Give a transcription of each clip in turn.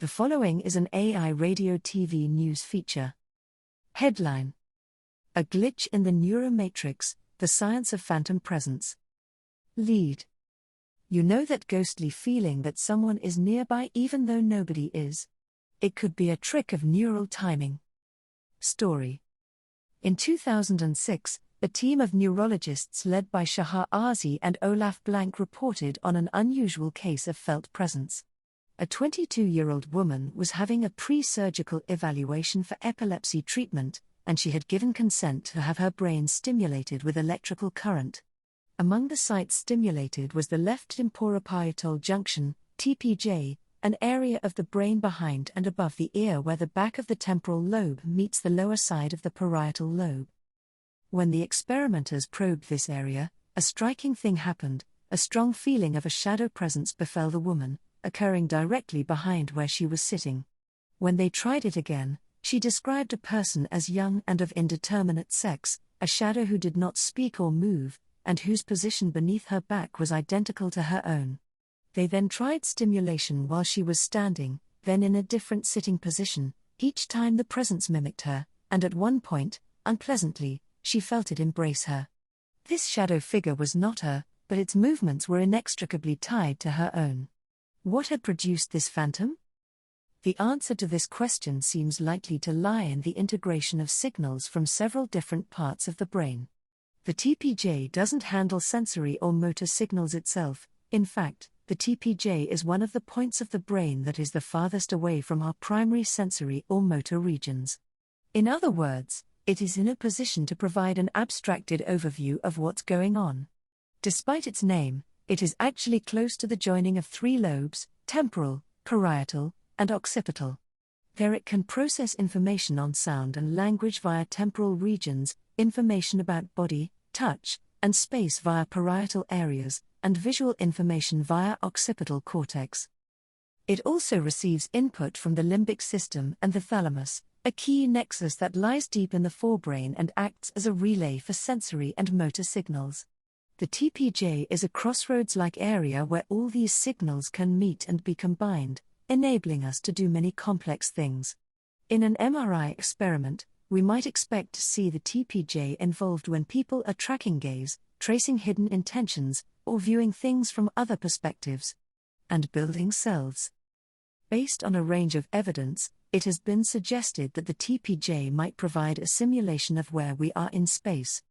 The following is an AI radio TV news feature. Headline: A glitch in the neuromatrix, the science of phantom presence. Lead: You know that ghostly feeling that someone is nearby even though nobody is? It could be a trick of neural timing. Story: In 2006, a team of neurologists led by Shahar Arzi and Olaf Blank reported on an unusual case of felt presence. A 22-year-old woman was having a pre-surgical evaluation for epilepsy treatment, and she had given consent to have her brain stimulated with electrical current. Among the sites stimulated was the left temporoparietal junction, TPJ, an area of the brain behind and above the ear where the back of the temporal lobe meets the lower side of the parietal lobe. When the experimenters probed this area, a striking thing happened. A strong feeling of a shadow presence befell the woman, occurring directly behind where she was sitting. When they tried it again, she described a person as young and of indeterminate sex, a shadow who did not speak or move, and whose position beneath her back was identical to her own. They then tried stimulation while she was standing, then in a different sitting position. Each time the presence mimicked her, and at one point, unpleasantly, she felt it embrace her. This shadow figure was not her, but its movements were inextricably tied to her own. What had produced this phantom? The answer to this question seems likely to lie in the integration of signals from several different parts of the brain. The TPJ doesn't handle sensory or motor signals itself. In fact, the TPJ is one of the points of the brain that is the farthest away from our primary sensory or motor regions. In other words, it is in a position to provide an abstracted overview of what's going on. Despite its name, it is actually close to the joining of three lobes: temporal, parietal, and occipital. There it can process information on sound and language via temporal regions, information about body, touch, and space via parietal areas, and visual information via occipital cortex. It also receives input from the limbic system and the thalamus, a key nexus that lies deep in the forebrain and acts as a relay for sensory and motor signals. The TPJ is a crossroads-like area where all these signals can meet and be combined, enabling us to do many complex things. In an MRI experiment, we might expect to see the TPJ involved when people are tracking gaze, tracing hidden intentions, or viewing things from other perspectives. And building cells. Based on a range of evidence, it has been suggested that the TPJ might provide a simulation of where we are in space.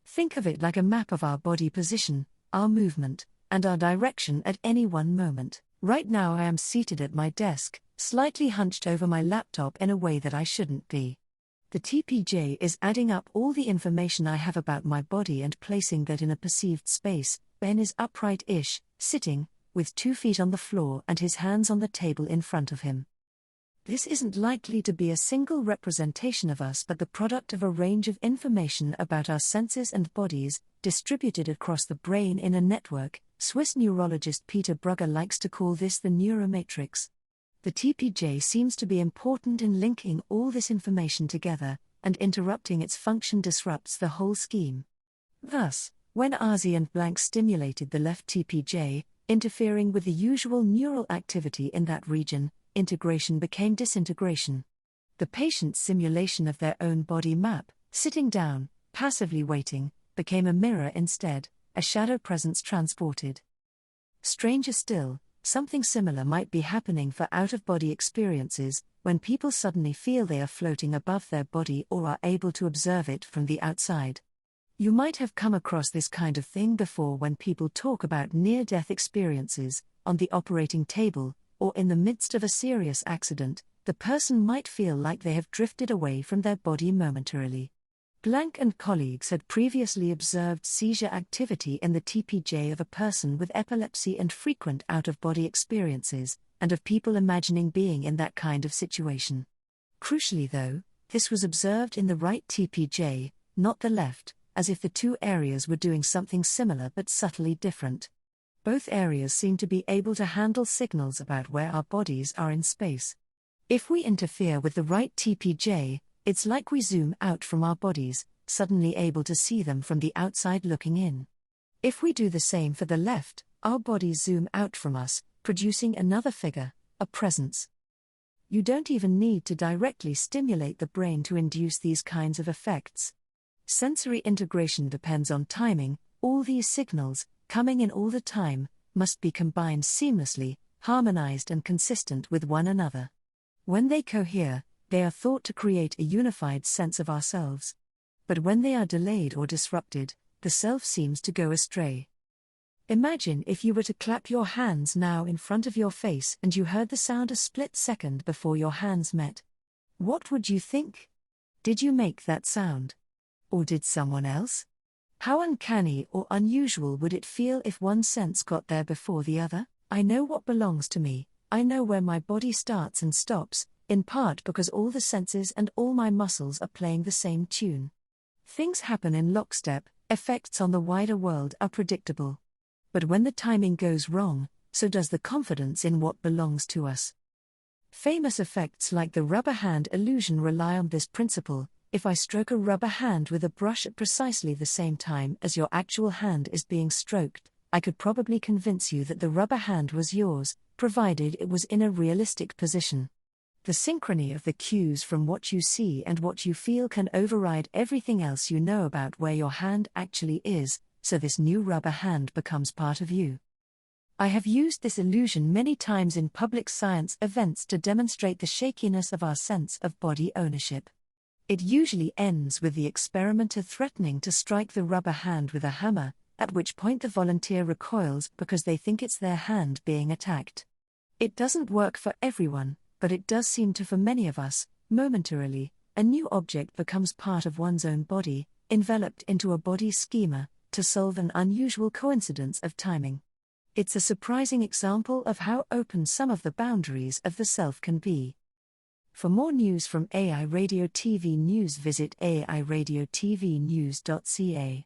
Think of it like a map of our body position, our movement, and our direction at any one moment. Right now I am seated at my desk, slightly hunched over my laptop in a way that I shouldn't be. The TPJ is adding up all the information I have about my body and placing that in a perceived space. Ben is upright-ish, sitting, with 2 feet on the floor and his hands on the table in front of him. This isn't likely to be a single representation of us but the product of a range of information about our senses and bodies, distributed across the brain in a network. Swiss neurologist Peter Brugger likes to call this the neuromatrix. The TPJ seems to be important in linking all this information together, and interrupting its function disrupts the whole scheme. Thus, when Arzi and Blank stimulated the left TPJ, interfering with the usual neural activity in that region, integration became disintegration. The patient's simulation of their own body map, sitting down, passively waiting, became a mirror instead, a shadow presence transported. Stranger still, something similar might be happening for out-of-body experiences, when people suddenly feel they are floating above their body or are able to observe it from the outside. You might have come across this kind of thing before when people talk about near-death experiences, on the operating table, or in the midst of a serious accident. The person might feel like they have drifted away from their body momentarily. Blank and colleagues had previously observed seizure activity in the TPJ of a person with epilepsy and frequent out-of-body experiences, and of people imagining being in that kind of situation. Crucially though, this was observed in the right TPJ, not the left, as if the two areas were doing something similar but subtly different. Both areas seem to be able to handle signals about where our bodies are in space. If we interfere with the right TPJ, it's like we zoom out from our bodies, suddenly able to see them from the outside looking in. If we do the same for the left, our bodies zoom out from us, producing another figure, a presence. You don't even need to directly stimulate the brain to induce these kinds of effects. Sensory integration depends on timing. All these signals, coming in all the time, must be combined seamlessly, harmonized and consistent with one another. When they cohere, they are thought to create a unified sense of ourselves. But when they are delayed or disrupted, the self seems to go astray. Imagine if you were to clap your hands now in front of your face and you heard the sound a split second before your hands met. What would you think? Did you make that sound? Or did someone else? How uncanny or unusual would it feel if one sense got there before the other? I know what belongs to me, I know where my body starts and stops, in part because all the senses and all my muscles are playing the same tune. Things happen in lockstep, effects on the wider world are predictable. But when the timing goes wrong, so does the confidence in what belongs to us. Famous effects like the rubber hand illusion rely on this principle. If I stroke a rubber hand with a brush at precisely the same time as your actual hand is being stroked, I could probably convince you that the rubber hand was yours, provided it was in a realistic position. The synchrony of the cues from what you see and what you feel can override everything else you know about where your hand actually is, so this new rubber hand becomes part of you. I have used this illusion many times in public science events to demonstrate the shakiness of our sense of body ownership. It usually ends with the experimenter threatening to strike the rubber hand with a hammer, at which point the volunteer recoils because they think it's their hand being attacked. It doesn't work for everyone, but it does seem to for many of us. Momentarily, a new object becomes part of one's own body, enveloped into a body schema, to solve an unusual coincidence of timing. It's a surprising example of how open some of the boundaries of the self can be. For more news from AI Radio TV News, visit airadiotvnews.ca.